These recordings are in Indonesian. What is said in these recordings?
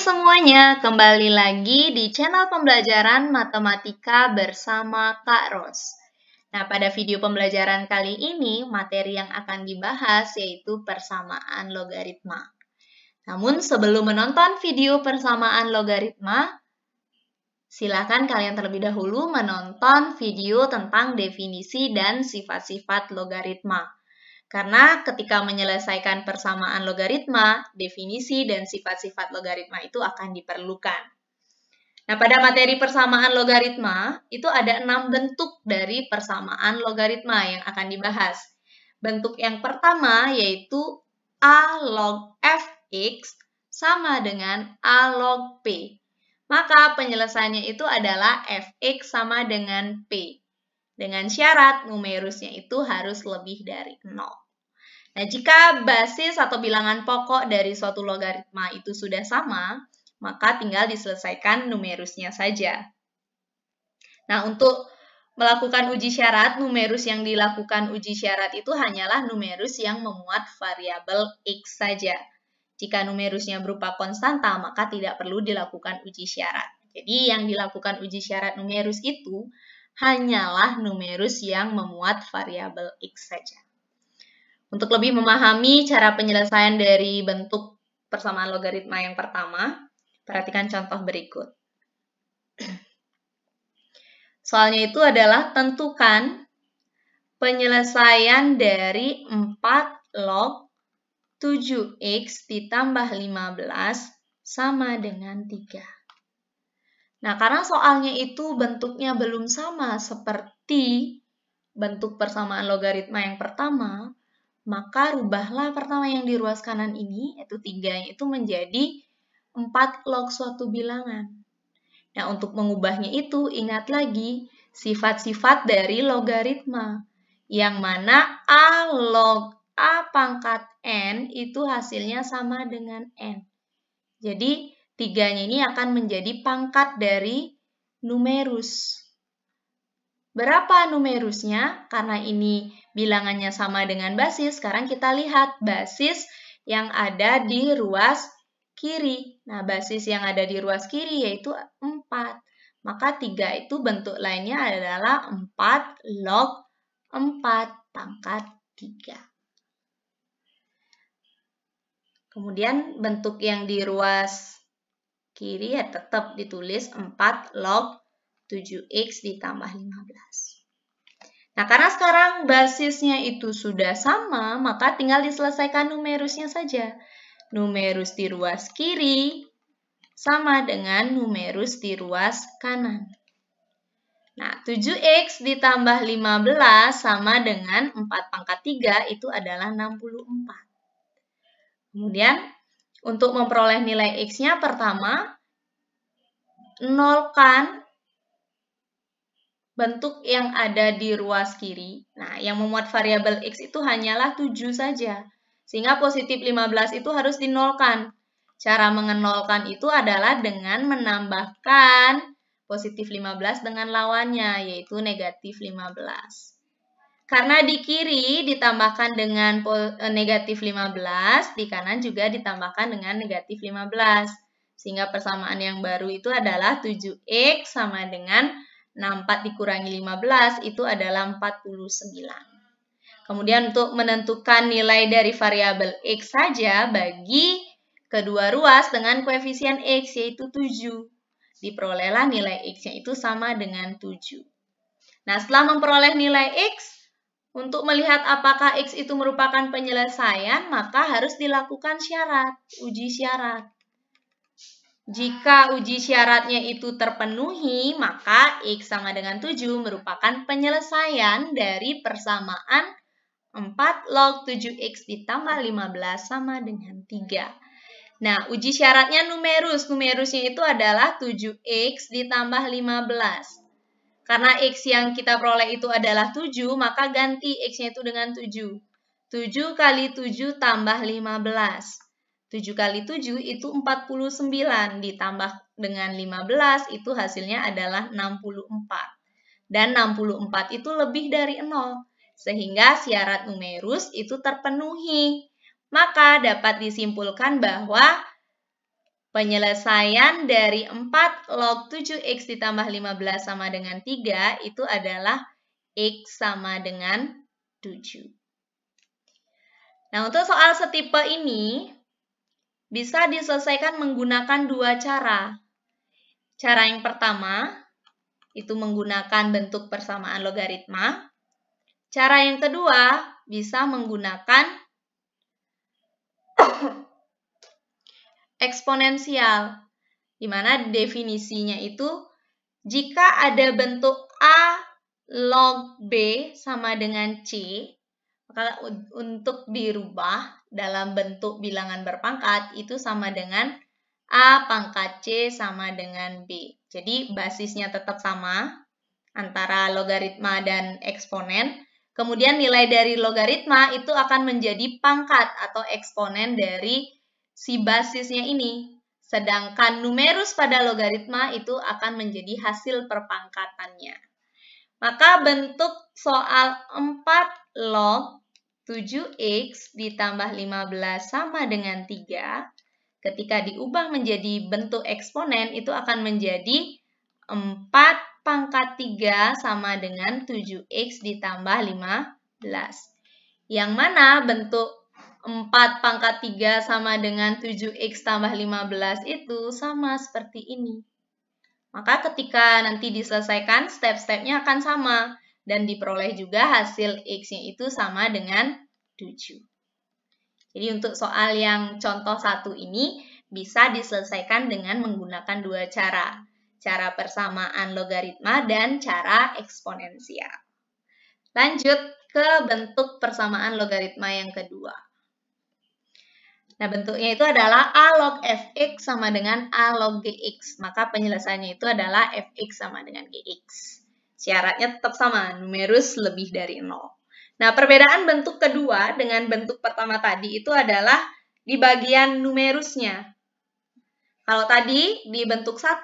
semuanya, kembali lagi di channel pembelajaran matematika bersama Kak Ros. Nah, pada video pembelajaran kali ini, materi yang akan dibahas yaitu persamaan logaritma. Namun, sebelum menonton video persamaan logaritma, silakan kalian terlebih dahulu menonton video tentang definisi dan sifat-sifat logaritma. Karena ketika menyelesaikan persamaan logaritma, definisi dan sifat-sifat logaritma itu akan diperlukan. Nah, pada materi persamaan logaritma, itu ada 6 bentuk dari persamaan logaritma yang akan dibahas. Bentuk yang pertama yaitu A log fx sama dengan A log p. Maka penyelesaiannya itu adalah fx sama dengan p. Dengan syarat numerusnya itu harus lebih dari 0. Nah, jika basis atau bilangan pokok dari suatu logaritma itu sudah sama, maka tinggal diselesaikan numerusnya saja. Nah, untuk melakukan uji syarat, numerus yang dilakukan uji syarat itu hanyalah numerus yang memuat variabel x saja. Jika numerusnya berupa konstanta, maka tidak perlu dilakukan uji syarat. Jadi, yang dilakukan uji syarat numerus itu hanyalah numerus yang memuat variabel x saja. Untuk lebih memahami cara penyelesaian dari bentuk persamaan logaritma yang pertama, perhatikan contoh berikut. Soalnya itu adalah tentukan penyelesaian dari 4 log 7x ditambah 15 sama dengan 3. Nah, karena soalnya itu bentuknya belum sama seperti bentuk persamaan logaritma yang pertama, maka rubahlah pertama yang di ruas kanan ini, yaitu 3, itu menjadi 4 log suatu bilangan. Nah, untuk mengubahnya itu, ingat lagi sifat-sifat dari logaritma, yang mana A log A pangkat N itu hasilnya sama dengan N. Jadi, 3-nya ini akan menjadi pangkat dari numerus. Berapa numerusnya? Karena ini bilangannya sama dengan basis, sekarang kita lihat basis yang ada di ruas kiri. Nah, basis yang ada di ruas kiri yaitu 4. Maka 3 itu bentuk lainnya adalah 4 log 4 pangkat 3. Kemudian bentuk yang di ruas kiri ya tetap ditulis 4 log 7x ditambah 15. Nah, karena sekarang basisnya itu sudah sama, maka tinggal diselesaikan numerusnya saja. Numerus di ruas kiri sama dengan numerus di ruas kanan. Nah, 7x ditambah 15 sama dengan 4 pangkat 3 itu adalah 64. Kemudian, untuk memperoleh nilai x-nya pertama, nolkan bentuk yang ada di ruas kiri. Nah, yang memuat variabel x itu hanyalah 7 saja. Sehingga positif 15 itu harus dinolkan. Cara mengenolkan itu adalah dengan menambahkan positif 15 dengan lawannya, yaitu negatif 15. Karena di kiri ditambahkan dengan negatif 15, di kanan juga ditambahkan dengan negatif 15. Sehingga persamaan yang baru itu adalah 7x sama dengan 64 dikurangi 15 itu adalah 49. Kemudian untuk menentukan nilai dari variabel x saja bagi kedua ruas dengan koefisien x yaitu 7. Diperolehlah nilai x-nya itu sama dengan 7. Nah, setelah memperoleh nilai x, untuk melihat apakah x itu merupakan penyelesaian, maka harus dilakukan syarat, uji syarat. Jika uji syaratnya itu terpenuhi, maka x sama dengan 7 merupakan penyelesaian dari persamaan 4 log 7x ditambah 15 sama dengan 3. Nah, uji syaratnya numerus. Numerusnya itu adalah 7x ditambah 15. Karena x yang kita peroleh itu adalah 7, maka ganti x-nya itu dengan 7. 7 kali 7 tambah 15. 7 kali 7 itu 49, ditambah dengan 15 itu hasilnya adalah 64. Dan 64 itu lebih dari 0, sehingga syarat numerus itu terpenuhi. Maka dapat disimpulkan bahwa Penyelesaian dari 4 log 7x ditambah 15 sama dengan 3 itu adalah x sama dengan 7. Nah, untuk soal setipe ini bisa diselesaikan menggunakan dua cara. Cara yang pertama itu menggunakan bentuk persamaan logaritma. Cara yang kedua bisa menggunakan eksponensial, di mana definisinya itu jika ada bentuk A log B sama dengan C, maka untuk dirubah dalam bentuk bilangan berpangkat itu sama dengan A pangkat C sama dengan B. Jadi basisnya tetap sama antara logaritma dan eksponen. Kemudian nilai dari logaritma itu akan menjadi pangkat atau eksponen dari si basisnya ini. Sedangkan numerus pada logaritma itu akan menjadi hasil perpangkatannya. Maka bentuk soal 4 log 7x ditambah 15 sama dengan 3, ketika diubah menjadi bentuk eksponen itu akan menjadi 4 pangkat 3 sama dengan 7x ditambah 15. Yang mana bentuk 4 pangkat 3 sama dengan 7x tambah 15 itu sama seperti ini. Maka ketika nanti diselesaikan, step-stepnya akan sama. Dan diperoleh juga hasil x-nya itu sama dengan 7. Jadi untuk soal yang contoh 1 ini bisa diselesaikan dengan menggunakan dua cara. Cara persamaan logaritma dan cara eksponensial. Lanjut ke bentuk persamaan logaritma yang kedua. Nah, bentuknya itu adalah A log fx sama dengan A log gx. Maka penyelesaiannya itu adalah fx sama dengan gx. Syaratnya tetap sama, numerus lebih dari 0. Nah, perbedaan bentuk kedua dengan bentuk pertama tadi itu adalah di bagian numerusnya. Kalau tadi di bentuk 1,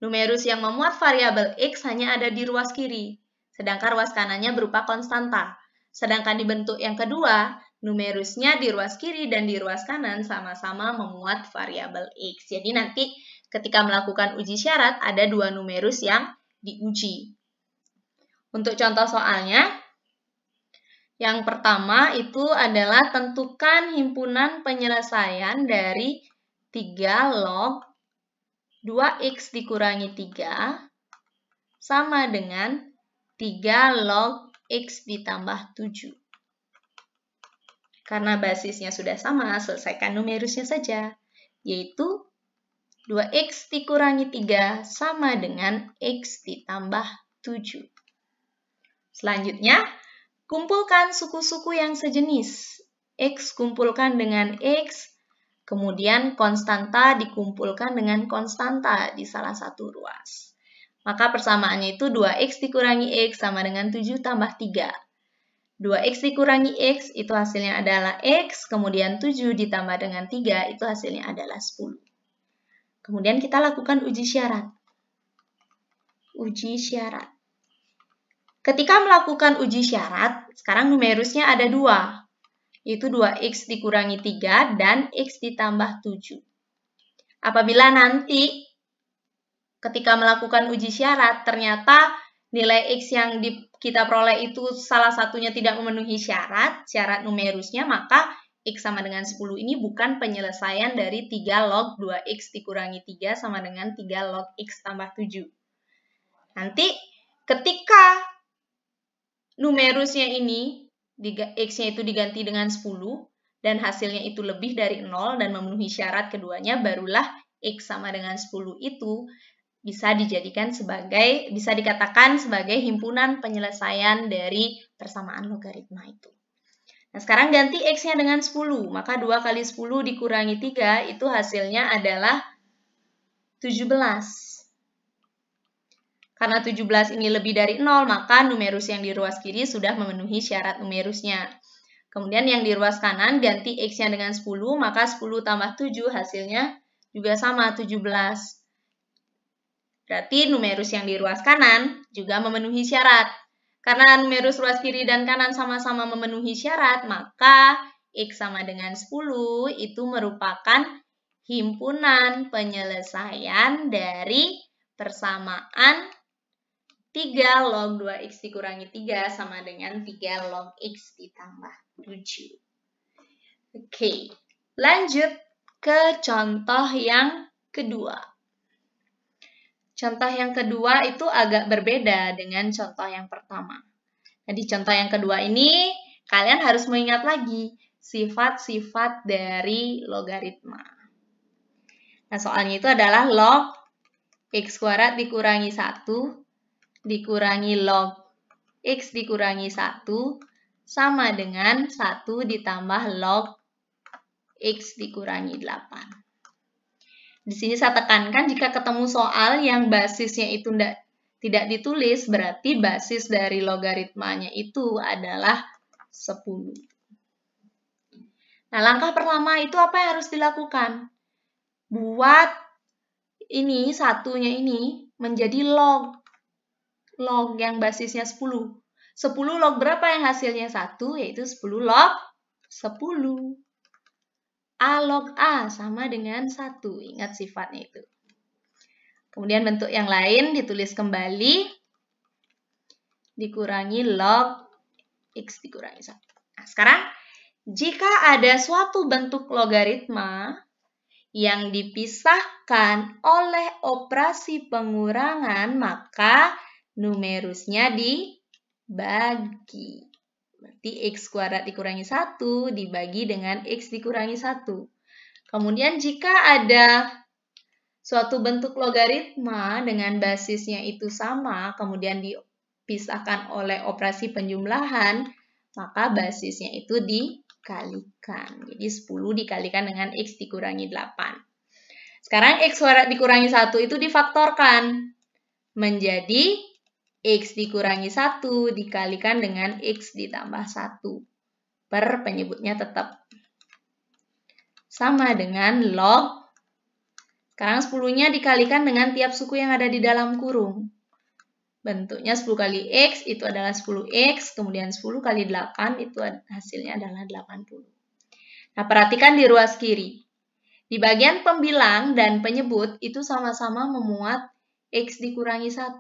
numerus yang memuat variabel x hanya ada di ruas kiri, sedangkan ruas kanannya berupa konstanta. Sedangkan di bentuk yang kedua, numerusnya di ruas kiri dan di ruas kanan sama-sama memuat variabel x. Jadi nanti ketika melakukan uji syarat, ada dua numerus yang diuji. Untuk contoh soalnya, yang pertama itu adalah tentukan himpunan penyelesaian dari 3 log 2x dikurangi 3 sama dengan 3 log x ditambah 7. Karena basisnya sudah sama, selesaikan numerusnya saja, yaitu 2x dikurangi 3 sama dengan x ditambah 7. Selanjutnya, kumpulkan suku-suku yang sejenis. X kumpulkan dengan X, kemudian konstanta dikumpulkan dengan konstanta di salah satu ruas. Maka persamaannya itu 2x dikurangi X sama dengan 7 tambah 3. 2x dikurangi X itu hasilnya adalah X, kemudian 7 ditambah dengan 3 itu hasilnya adalah 10. Kemudian kita lakukan uji syarat. Uji syarat. Ketika melakukan uji syarat, sekarang numerusnya ada 2, yaitu 2x dikurangi 3 dan x ditambah 7. Apabila nanti ketika melakukan uji syarat, ternyata nilai x yang kita peroleh itu salah satunya tidak memenuhi syarat numerusnya, maka x sama dengan 10 ini bukan penyelesaian dari 3 log 2x dikurangi 3 sama dengan 3 log x tambah 7. Nanti ketika numerusnya ini, x-nya itu diganti dengan 10, dan hasilnya itu lebih dari 0 dan memenuhi syarat keduanya, barulah x sama dengan 10 itu bisa dikatakan sebagai himpunan penyelesaian dari persamaan logaritma itu. Nah, sekarang ganti x-nya dengan 10, maka 2 kali 10 dikurangi 3 itu hasilnya adalah 17. Karena 17 ini lebih dari 0, maka numerus yang di ruas kiri sudah memenuhi syarat numerusnya. Kemudian yang di ruas kanan ganti x-nya dengan 10, maka 10 tambah 7 hasilnya juga sama, 17. Berarti numerus yang di ruas kanan juga memenuhi syarat. Karena numerus ruas kiri dan kanan sama-sama memenuhi syarat, maka x sama dengan 10 itu merupakan himpunan penyelesaian dari persamaan 3 log 2x dikurangi 3 sama dengan 3 log x ditambah 7. Oke, lanjut ke contoh yang kedua. Contoh yang kedua itu agak berbeda dengan contoh yang pertama. Nah, di contoh yang kedua ini, kalian harus mengingat lagi sifat-sifat dari logaritma. Nah, soalnya itu adalah log x kuadrat dikurangi 1 dikurangi log x dikurangi 1 sama dengan 1 ditambah log x dikurangi 8. Di sini saya tekankan jika ketemu soal yang basisnya itu tidak ditulis, berarti basis dari logaritmanya itu adalah 10. Nah, langkah pertama itu apa yang harus dilakukan? Buat ini, satunya ini menjadi log. Log yang basisnya 10. 10 log berapa yang hasilnya 1? Yaitu 10 log 10. A log A sama dengan 1. Ingat sifatnya itu. Kemudian bentuk yang lain ditulis kembali. Dikurangi log x dikurangi 1. Nah, sekarang jika ada suatu bentuk logaritma yang dipisahkan oleh operasi pengurangan, maka numerusnya dibagi. Berarti x kuadrat dikurangi 1 dibagi dengan x dikurangi 1. Kemudian jika ada suatu bentuk logaritma dengan basisnya itu sama, kemudian dipisahkan oleh operasi penjumlahan, maka basisnya itu dikalikan. Jadi 10 dikalikan dengan x dikurangi 8. Sekarang x kuadrat dikurangi 1 itu difaktorkan menjadi x dikurangi 1 dikalikan dengan x ditambah 1. Per penyebutnya tetap sama dengan log. Sekarang 10-nya dikalikan dengan tiap suku yang ada di dalam kurung. Bentuknya 10 kali x itu adalah 10x, kemudian 10 kali 8 itu hasilnya adalah 80. Nah, perhatikan di ruas kiri. Di bagian pembilang dan penyebut itu sama-sama memuat x dikurangi 1.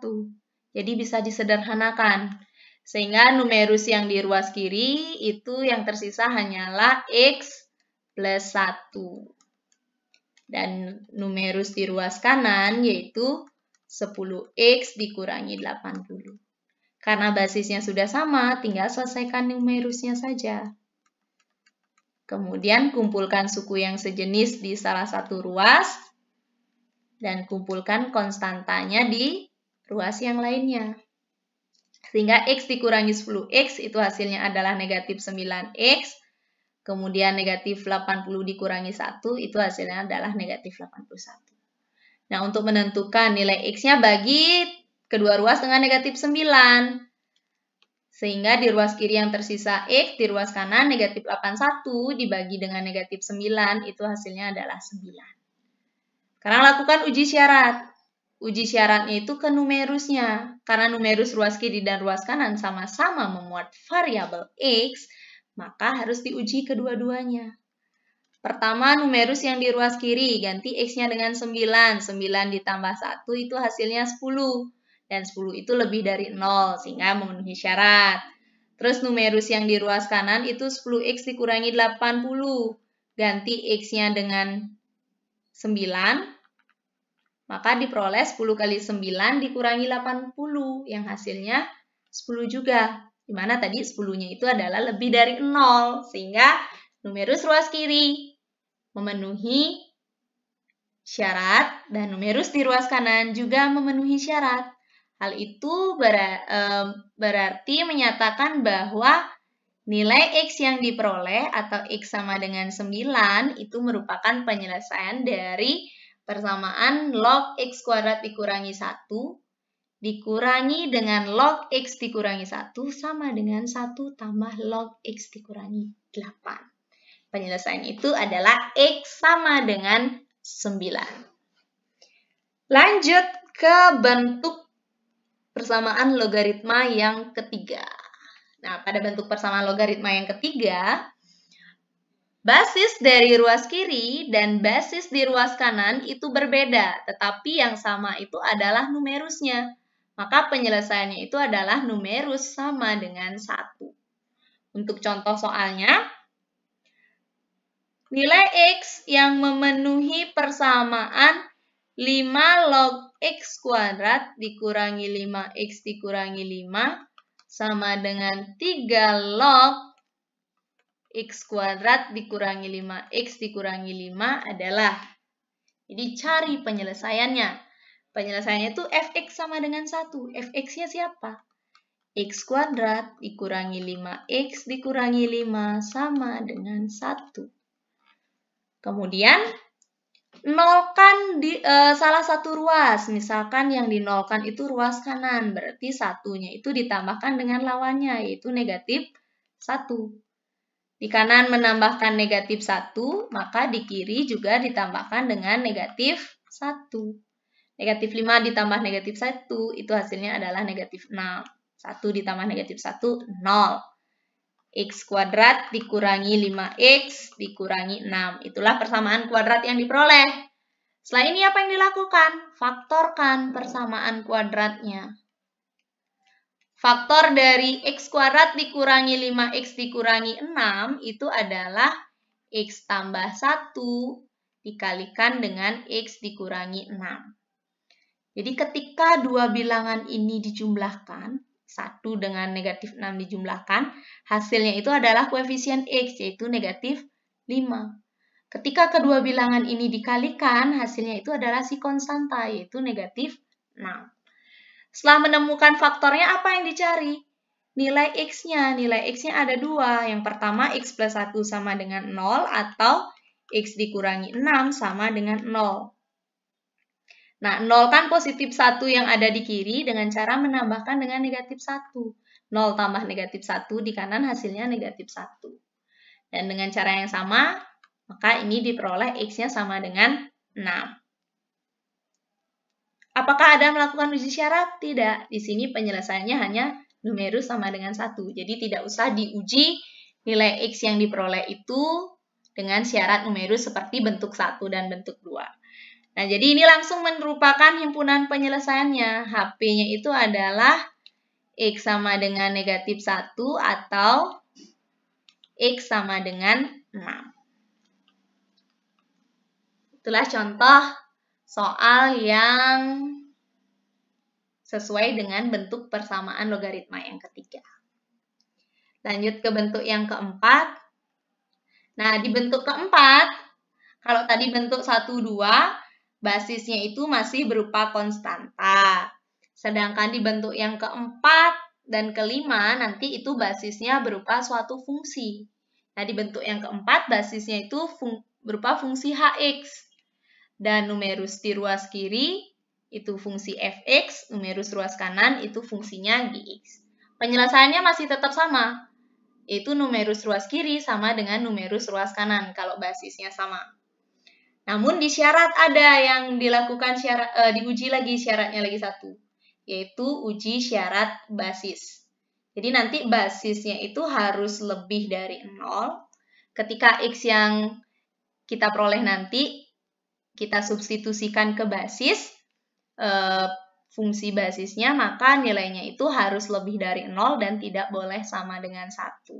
Jadi bisa disederhanakan. Sehingga numerus yang di ruas kiri itu yang tersisa hanyalah x plus 1. Dan numerus di ruas kanan yaitu 10x dikurangi 80. Karena basisnya sudah sama, tinggal selesaikan numerusnya saja. Kemudian kumpulkan suku yang sejenis di salah satu ruas, dan kumpulkan konstantanya di ruas yang lainnya. Sehingga x dikurangi 10x itu hasilnya adalah negatif 9x, kemudian negatif 80 dikurangi 1 itu hasilnya adalah negatif 81. Nah, untuk menentukan nilai x-nya bagi kedua ruas dengan negatif 9. Sehingga di ruas kiri yang tersisa x, di ruas kanan negatif 81 dibagi dengan negatif 9, itu hasilnya adalah 9. Sekarang lakukan uji syarat. Uji syaratnya itu ke numerusnya. Karena numerus ruas kiri dan ruas kanan sama-sama memuat variabel x, maka harus diuji kedua-duanya. Pertama, numerus yang di ruas kiri, ganti x-nya dengan 9. 9 ditambah 1 itu hasilnya 10. Dan 10 itu lebih dari 0, sehingga memenuhi syarat. Terus numerus yang di ruas kanan itu 10x dikurangi 80. Ganti x-nya dengan 9, maka diperoleh 10 kali 9 dikurangi 80, yang hasilnya 10 juga. Dimana tadi 10-nya itu adalah lebih dari 0, sehingga numerus ruas kiri memenuhi syarat, dan numerus di ruas kanan juga memenuhi syarat. Hal itu berarti menyatakan bahwa nilai x yang diperoleh atau x sama dengan 9 itu merupakan penyelesaian dari persamaan log x kuadrat dikurangi 1 dikurangi dengan log x dikurangi 1 sama dengan 1 tambah log x dikurangi 8. Penyelesaian itu adalah x sama dengan 9. Lanjut ke bentuk persamaan logaritma yang ketiga. Nah, pada bentuk persamaan logaritma yang ketiga, Basis dari ruas kiri dan basis di ruas kanan itu berbeda, tetapi yang sama itu adalah numerusnya. Maka penyelesaiannya itu adalah numerus sama dengan 1. Untuk contoh soalnya, nilai X yang memenuhi persamaan 5 log X kuadrat dikurangi 5X dikurangi 5 sama dengan 3 log X kuadrat dikurangi 5X dikurangi 5 adalah. Jadi cari penyelesaiannya. Penyelesaiannya itu Fx sama dengan 1. Fx-nya siapa? X kuadrat dikurangi 5X dikurangi 5 sama dengan 1. Kemudian, nolkan di salah satu ruas. Misalkan yang dinolkan itu ruas kanan. Berarti satunya itu ditambahkan dengan lawannya, yaitu negatif 1. Di kanan menambahkan negatif 1, maka di kiri juga ditambahkan dengan negatif 1. Negatif 5 ditambah negatif 1, itu hasilnya adalah negatif 6. 1 ditambah negatif 1, 0. X kuadrat dikurangi 5X dikurangi 6. Itulah persamaan kuadrat yang diperoleh. Setelah ini apa yang dilakukan? Faktorkan persamaan kuadratnya. Faktor dari X kuadrat dikurangi 5X dikurangi 6 itu adalah X tambah 1 dikalikan dengan X dikurangi 6. Jadi ketika dua bilangan ini dijumlahkan, 1 dengan negatif 6 dijumlahkan, hasilnya itu adalah koefisien X, yaitu negatif 5. Ketika kedua bilangan ini dikalikan, hasilnya itu adalah si konstanta, yaitu negatif 6. Setelah menemukan faktornya, apa yang dicari? Nilai X-nya. Nilai X-nya ada 2. Yang pertama, X plus 1 sama dengan 0 atau X dikurangi 6 sama dengan 0. Nah, 0 kan positif 1 yang ada di kiri dengan cara menambahkan dengan negatif 1. 0 tambah negatif 1 di kanan hasilnya negatif 1. Dan dengan cara yang sama, maka ini diperoleh X-nya sama dengan 6. Apakah Ada melakukan uji syarat? Tidak. Di sini penyelesaiannya hanya numerus sama dengan 1. Jadi tidak usah diuji nilai X yang diperoleh itu dengan syarat numerus seperti bentuk 1 dan bentuk 2. Nah, jadi ini langsung merupakan himpunan penyelesaiannya. HP-nya itu adalah X sama dengan negatif 1 atau X sama dengan 6. Itulah contoh soal yang sesuai dengan bentuk persamaan logaritma yang ketiga. Lanjut ke bentuk yang keempat. Nah, di bentuk keempat, kalau tadi bentuk 1, 2, basisnya itu masih berupa konstanta. Sedangkan di bentuk yang keempat dan kelima, nanti itu basisnya berupa suatu fungsi. Nah, di bentuk yang keempat, basisnya itu berupa fungsi Hx. Dan numerus di ruas kiri itu fungsi fx, numerus ruas kanan itu fungsinya gx. Penyelesaiannya masih tetap sama, yaitu numerus ruas kiri sama dengan numerus ruas kanan kalau basisnya sama. Namun di syarat ada yang dilakukan diuji lagi syaratnya lagi satu, yaitu uji syarat basis. Jadi nanti basisnya itu harus lebih dari 0. Ketika x yang kita peroleh nanti kita substitusikan ke basis fungsi basisnya, maka nilainya itu harus lebih dari 0 dan tidak boleh sama dengan 1.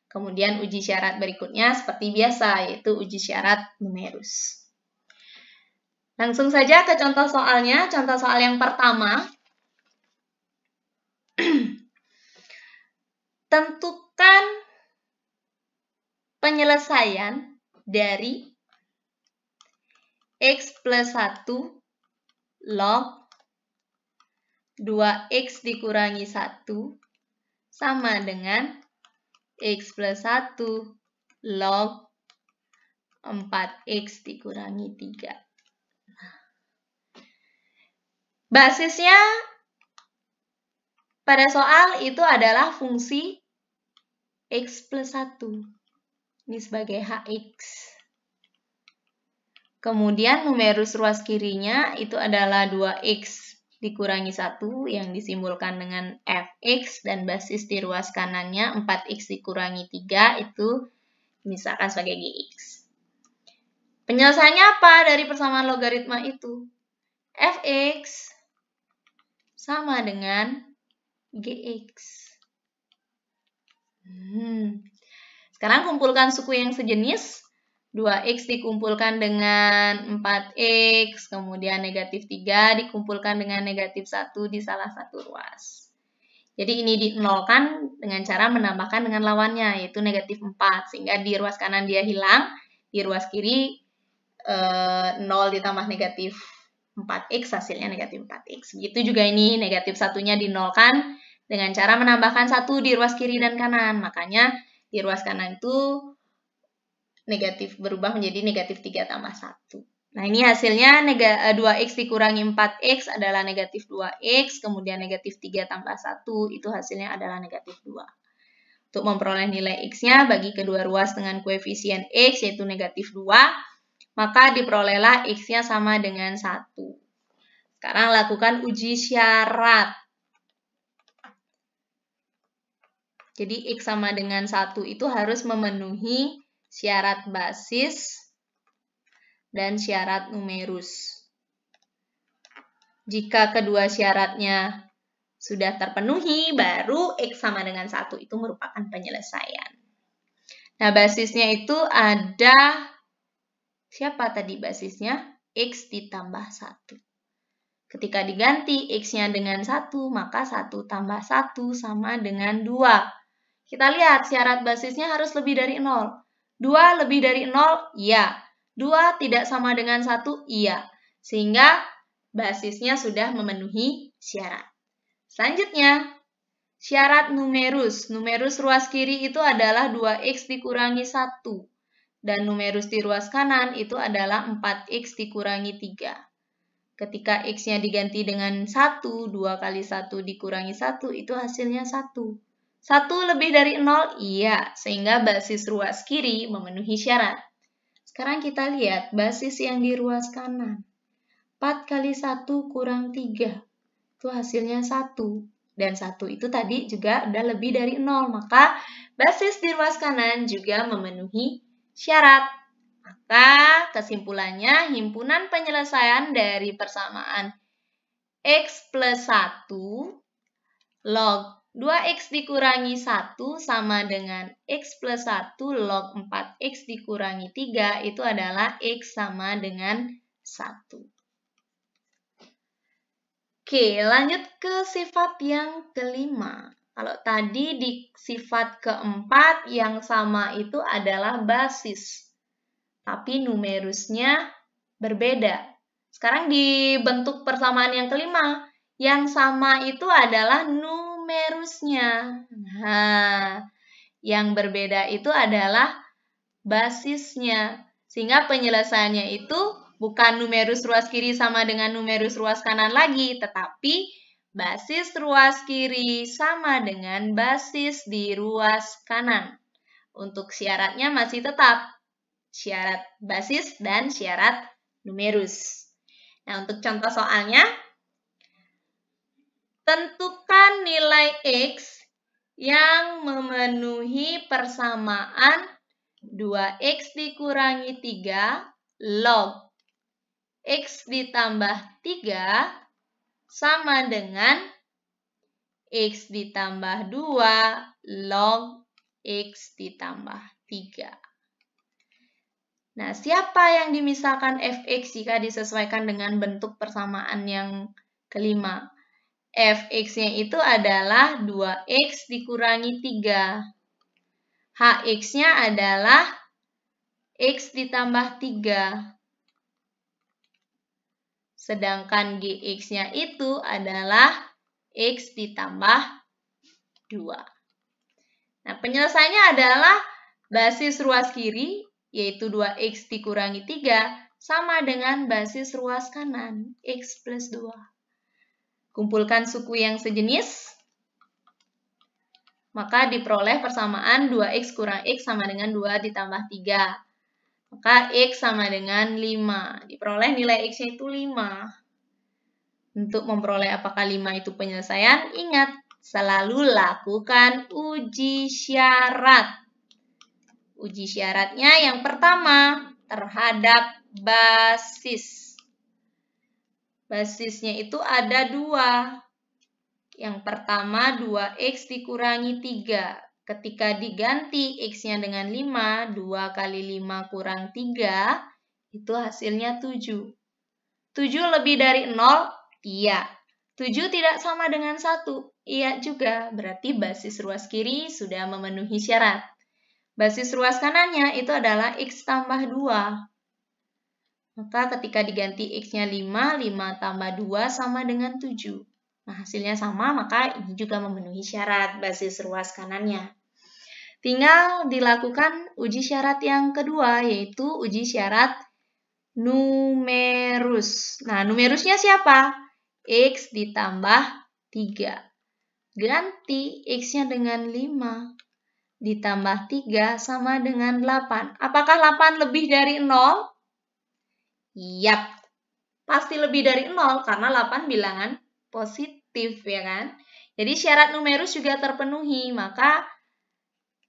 Kemudian uji syarat berikutnya seperti biasa, yaitu uji syarat numerus. Langsung saja ke contoh soalnya. Contoh soal yang pertama. Tentukan penyelesaian dari X plus 1 log 2X dikurangi 1 sama dengan X plus 1 log 4X dikurangi 3. Basisnya pada soal itu adalah fungsi X plus 1. Ini sebagai Hx. Kemudian numerus ruas kirinya itu adalah 2x dikurangi 1 yang disimbolkan dengan fx dan basis di ruas kanannya 4x dikurangi 3 itu misalkan sebagai GX. Penyelesaiannya apa dari persamaan logaritma itu? Fx sama dengan GX. Sekarang kumpulkan suku yang sejenis. 2x dikumpulkan dengan 4x, kemudian negatif 3 dikumpulkan dengan negatif 1 di salah satu ruas. Jadi ini dinolkan dengan cara menambahkan dengan lawannya, yaitu negatif 4. Sehingga di ruas kanan dia hilang, di ruas kiri 0 ditambah negatif 4x, hasilnya negatif 4x. Begitu juga ini, negatif 1-nya dinolkan dengan cara menambahkan 1 di ruas kiri dan kanan. Makanya di ruas kanan itu negatif berubah menjadi negatif 3 tambah 1. Nah, ini hasilnya 2x dikurangi 4x adalah negatif 2x, kemudian negatif 3 tambah 1, itu hasilnya adalah negatif 2. Untuk memperoleh nilai x-nya bagi kedua ruas dengan koefisien x, yaitu negatif 2, maka diperolehlah x-nya sama dengan 1. Sekarang lakukan uji syarat. Jadi x sama dengan 1 itu harus memenuhi syarat basis dan syarat numerus. Jika kedua syaratnya sudah terpenuhi, baru x sama dengan 1 itu merupakan penyelesaian. Nah, basisnya itu ada, siapa tadi basisnya? X ditambah 1. Ketika diganti x-nya dengan 1, maka 1 tambah 1 sama dengan 2. Kita lihat syarat basisnya harus lebih dari 0. 2 lebih dari 0, iya. 2 tidak sama dengan 1, iya. Sehingga basisnya sudah memenuhi syarat. Selanjutnya, syarat numerus. Numerus ruas kiri itu adalah 2x dikurangi 1. Dan numerus di ruas kanan itu adalah 4x dikurangi 3. Ketika x-nya diganti dengan 1, 2 kali 1 dikurangi 1, itu hasilnya 1. 1 lebih dari 0? Iya, sehingga basis ruas kiri memenuhi syarat. Sekarang kita lihat basis yang di ruas kanan. 4 kali 1 kurang 3. Itu hasilnya 1. Dan 1 itu tadi juga udah lebih dari 0. Maka basis di ruas kanan juga memenuhi syarat. Maka kesimpulannya, himpunan penyelesaian dari persamaan x plus 1 log 2x dikurangi 1 sama dengan x plus 1 log 4x dikurangi 3 itu adalah x sama dengan 1. Oke, lanjut ke sifat yang kelima. Kalau tadi di sifat keempat yang sama itu adalah basis, tapi numerusnya berbeda. Sekarang di bentuk persamaan yang kelima, yang sama itu adalah numerusnya. Nah, yang berbeda itu adalah basisnya. Sehingga penyelesaiannya itu bukan numerus ruas kiri sama dengan numerus ruas kanan lagi, tetapi basis ruas kiri sama dengan basis di ruas kanan. Untuk syaratnya masih tetap syarat basis dan syarat numerus. Nah, untuk contoh soalnya, tentukan nilai x yang memenuhi persamaan 2x dikurangi 3 log x ditambah 3 sama dengan x ditambah 2 log x ditambah 3. Nah, siapa yang dimisahkan fx jika disesuaikan dengan bentuk persamaan yang kelima? Fx-nya itu adalah 2x dikurangi 3. Hx-nya adalah x ditambah 3. Sedangkan gx-nya itu adalah x ditambah 2. Nah, penyelesaiannya adalah basis ruas kiri, yaitu 2x dikurangi 3, sama dengan basis ruas kanan, x plus 2. Kumpulkan suku yang sejenis, maka diperoleh persamaan 2x kurang x sama dengan 2 ditambah 3. Maka x sama dengan 5. Diperoleh nilai x-nya itu 5. Untuk memperoleh apakah 5 itu penyelesaian, ingat, selalu lakukan uji syarat. Uji syaratnya yang pertama terhadap basis. Basisnya itu ada 2. Yang pertama 2x dikurangi 3. Ketika diganti x-nya dengan 5, 2 kali 5 kurang 3, itu hasilnya 7. 7 lebih dari 0? Iya. 7 tidak sama dengan 1? Iya juga. Berarti basis ruas kiri sudah memenuhi syarat. Basis ruas kanannya itu adalah x tambah 2. Maka ketika diganti x-nya 5, 5 tambah 2 sama dengan 7. Nah, hasilnya sama, maka ini juga memenuhi syarat basis ruas kanannya. Tinggal dilakukan uji syarat yang kedua, yaitu uji syarat numerus. Nah, numerusnya siapa? X ditambah 3. Ganti x-nya dengan 5. Ditambah 3 sama dengan 8. Apakah 8 lebih dari 0? Yap, pasti lebih dari 0 karena 8 bilangan positif, ya kan? Jadi syarat numerus juga terpenuhi, maka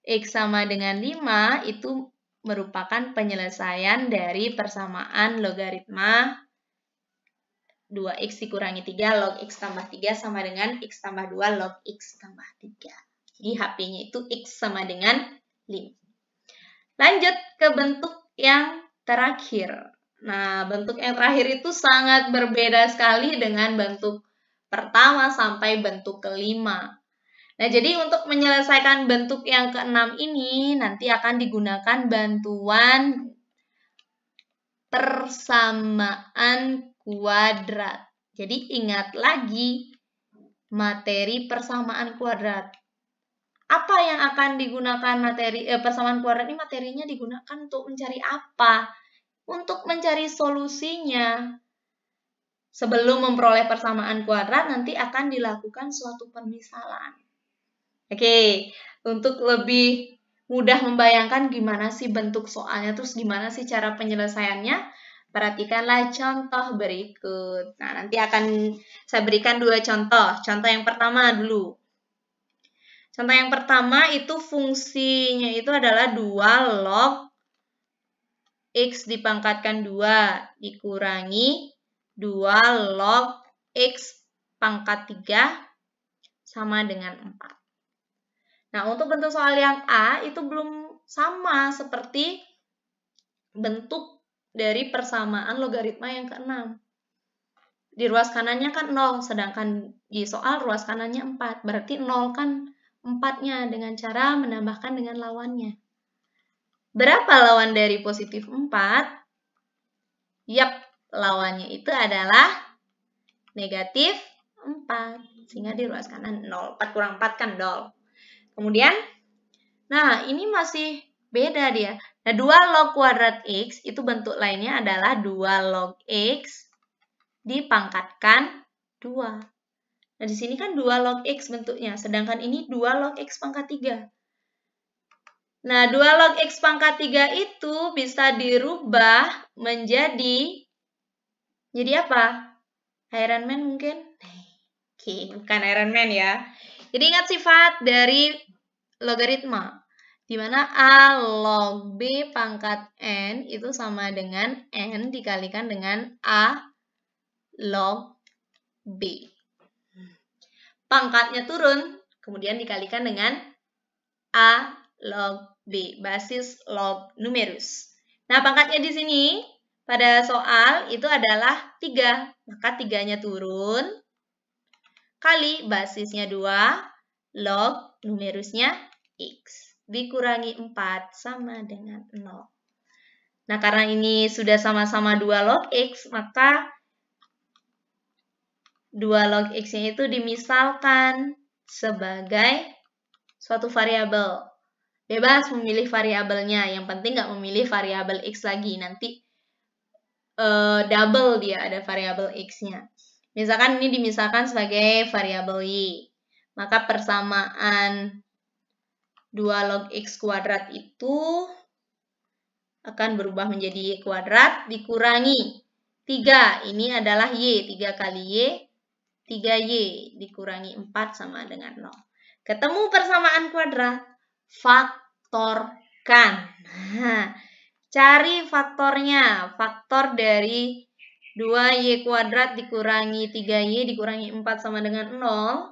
x sama dengan 5 itu merupakan penyelesaian dari persamaan logaritma 2x dikurangi 3 log x tambah 3 sama dengan x tambah 2 log x tambah 3. Jadi HP-nya itu x sama dengan 5. Lanjut ke bentuk yang terakhir. Nah, bentuk yang terakhir itu sangat berbeda sekali dengan bentuk pertama sampai bentuk kelima. Nah, jadi untuk menyelesaikan bentuk yang keenam ini, nanti akan digunakan bantuan persamaan kuadrat. Jadi, ingat lagi materi persamaan kuadrat. Apa yang akan digunakan materi persamaan kuadrat ini? Materinya digunakan untuk mencari apa? Untuk mencari solusinya. Sebelum memperoleh persamaan kuadrat, nanti akan dilakukan suatu permisalan. Oke, untuk lebih mudah membayangkan gimana sih bentuk soalnya, terus gimana sih cara penyelesaiannya, perhatikanlah contoh berikut. Nah, nanti akan saya berikan 2 contoh. Contoh yang pertama dulu. Contoh yang pertama itu fungsinya itu adalah 2 log x dipangkatkan 2 dikurangi 2 log x pangkat 3 sama dengan 4. Nah, untuk bentuk soal yang A itu belum sama seperti bentuk dari persamaan logaritma yang ke-6. Di ruas kanannya kan 0, sedangkan di soal ruas kanannya 4. Berarti 0 kan 4-nya dengan cara menambahkan dengan lawannya. Berapa lawan dari positif 4? Yap, lawannya itu adalah negatif 4. Sehingga di ruas kanan 0. 4 kurang 4 kan 0. Kemudian, nah ini masih beda dia. Nah, 2 log kuadrat x itu bentuk lainnya adalah 2 log x dipangkatkan 2. Nah, di sini kan 2 log x bentuknya. Sedangkan ini 2 log x pangkat 3. Nah, 2 log x pangkat 3 itu bisa dirubah menjadi apa? Iron Man mungkin? Oke, bukan Iron Man ya. Jadi ingat sifat dari logaritma. Di mana A log B pangkat N itu sama dengan N dikalikan dengan A log B. Pangkatnya turun, kemudian dikalikan dengan A log B, basis log numerus. Nah, pangkatnya di sini pada soal itu adalah 3. Maka 3-nya turun, kali basisnya 2, log numerusnya x. Dikurangi 4 sama dengan 0. Nah, karena ini sudah sama-sama 2 log x, maka 2 log x-nya itu dimisalkan sebagai suatu variabel. Bebas memilih variabelnya, yang penting nggak memilih variabel x lagi, nanti double dia ada variabel x-nya. Misalkan ini dimisalkan sebagai variabel y, maka persamaan 2 log x kuadrat itu akan berubah menjadi y kuadrat dikurangi 3, ini adalah y, 3 kali y, 3y dikurangi 4 sama dengan 0. Ketemu persamaan kuadrat, faktorkan. Nah, cari faktornya. Faktor dari 2y kuadrat dikurangi 3y dikurangi 4 sama dengan 0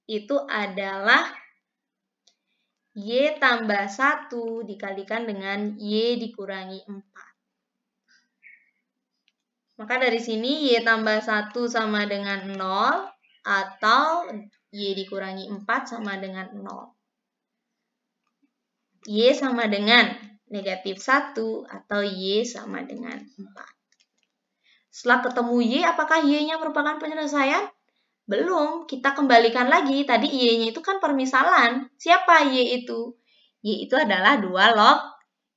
itu adalah y tambah 1 dikalikan dengan y dikurangi 4. Maka dari sini y tambah 1 sama dengan 0 atau y dikurangi 4 sama dengan 0. Y sama dengan negatif 1 atau y sama dengan 4. Setelah ketemu y, apakah y-nya merupakan penyelesaian? Belum, kita kembalikan lagi. Tadi y-nya itu kan permisalan. Siapa y itu? Y itu adalah 2 log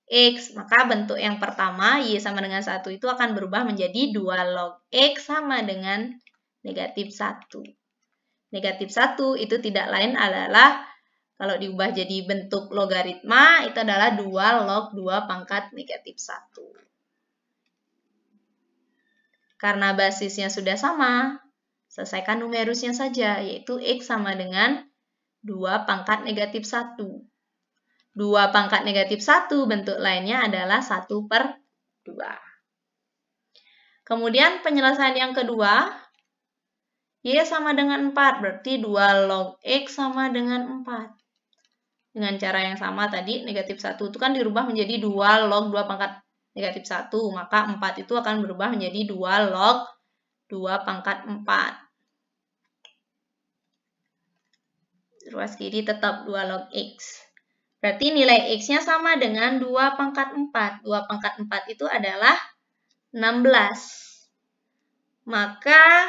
X. Maka bentuk yang pertama, y sama dengan 1 itu akan berubah menjadi 2 log X sama dengan negatif 1. Negatif 1 itu tidak lain adalah, kalau diubah jadi bentuk logaritma, itu adalah 2 log 2 pangkat negatif 1. Karena basisnya sudah sama, selesaikan numerusnya saja, yaitu X sama dengan 2 pangkat negatif 1. 2 pangkat negatif 1 bentuk lainnya adalah 1/2. Kemudian penyelesaian yang kedua, y sama dengan 4, berarti 2 log X sama dengan 4. Dengan cara yang sama tadi, negatif 1 itu kan dirubah menjadi 2 log 2 pangkat negatif 1, maka 4 itu akan berubah menjadi 2 log 2 pangkat 4. Ruas kiri tetap 2 log X. Berarti nilai X-nya sama dengan 2 pangkat 4. 2 pangkat 4 itu adalah 16. Maka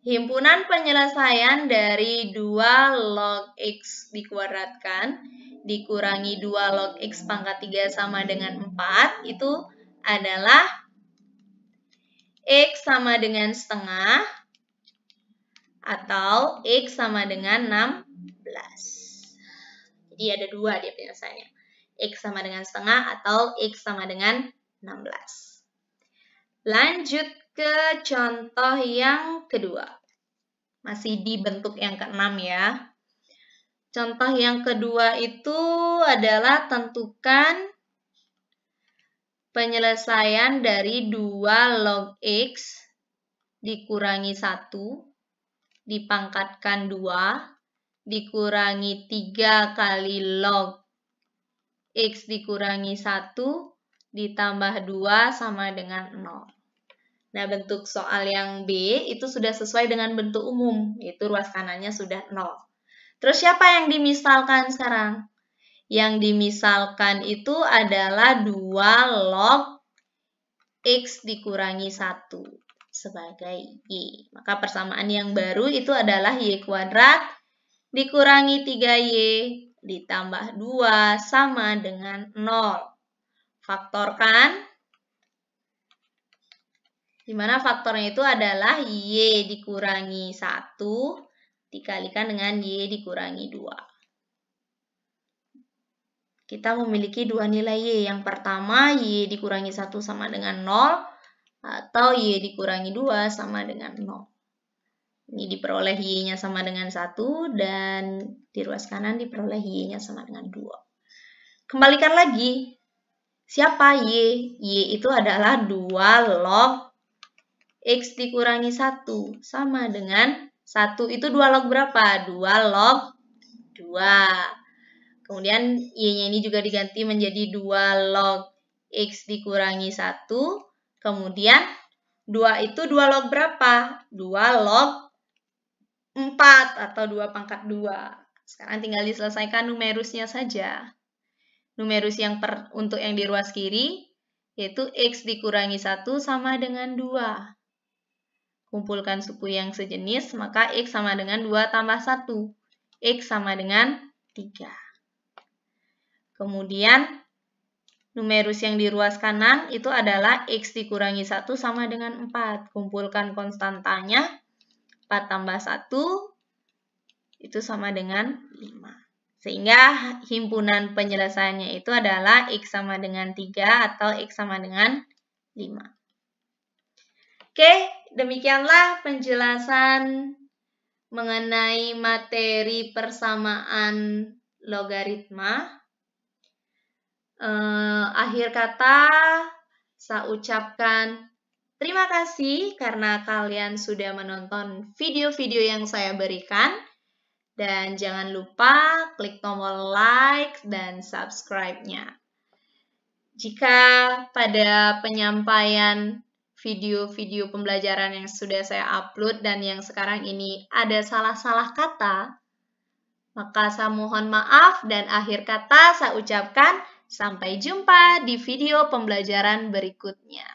himpunan penyelesaian dari 2 log X dikuadratkan dikurangi 2 log X pangkat 3 sama dengan 4 itu adalah X sama dengan setengah atau X sama dengan 16. Jadi ada 2 dia penyelesaiannya. X sama dengan setengah atau X sama dengan 16. Lanjut ke contoh yang kedua. Masih di bentuk yang ke-6 ya. Contoh yang kedua itu adalah tentukan penyelesaian dari 2 log X dikurangi 1 dipangkatkan 2 dikurangi 3 kali log X dikurangi 1 ditambah 2 sama dengan 0. Nah, bentuk soal yang B itu sudah sesuai dengan bentuk umum, yaitu ruas kanannya sudah 0. Terus siapa yang dimisalkan sekarang? Yang dimisalkan itu adalah 2 log X dikurangi 1 sebagai Y. Maka persamaan yang baru itu adalah Y kuadrat dikurangi 3Y ditambah 2 sama dengan 0. Faktorkan. Di mana faktornya itu adalah Y dikurangi 1 dikalikan dengan Y dikurangi 2. Kita memiliki 2 nilai Y. Yang pertama, Y dikurangi 1 sama dengan 0 atau Y dikurangi 2 sama dengan 0. Ini diperoleh Y-nya sama dengan 1 dan di ruas kanan diperoleh Y-nya sama dengan 2. Kembalikan lagi. Siapa Y? Y itu adalah 2 log X dikurangi 1 sama dengan 1 itu 2 log berapa? 2 log 2. Kemudian Y-nya ini juga diganti menjadi 2 log X dikurangi 1. Kemudian 2 itu 2 log berapa? 2 log 4 atau 2 pangkat 2. Sekarang tinggal diselesaikan numerusnya saja. Numerus yang untuk yang di ruas kiri, yaitu X dikurangi 1 sama dengan 2. Kumpulkan suku yang sejenis, maka X sama dengan 2 tambah 1. X sama dengan 3. Kemudian, numerus yang di ruas kanan itu adalah X dikurangi 1 sama dengan 4. Kumpulkan konstantanya. 4 tambah 1 itu sama dengan 5. Sehingga himpunan penyelesaiannya itu adalah X sama dengan 3 atau X sama dengan 5. Oke, demikianlah penjelasan mengenai materi persamaan logaritma. Akhir kata, saya ucapkan terima kasih karena kalian sudah menonton video-video yang saya berikan. Dan jangan lupa klik tombol like dan subscribe-nya. Jika pada penyampaian video-video pembelajaran yang sudah saya upload dan yang sekarang ini ada salah-salah kata, maka saya mohon maaf dan akhir kata saya ucapkan sampai jumpa di video pembelajaran berikutnya.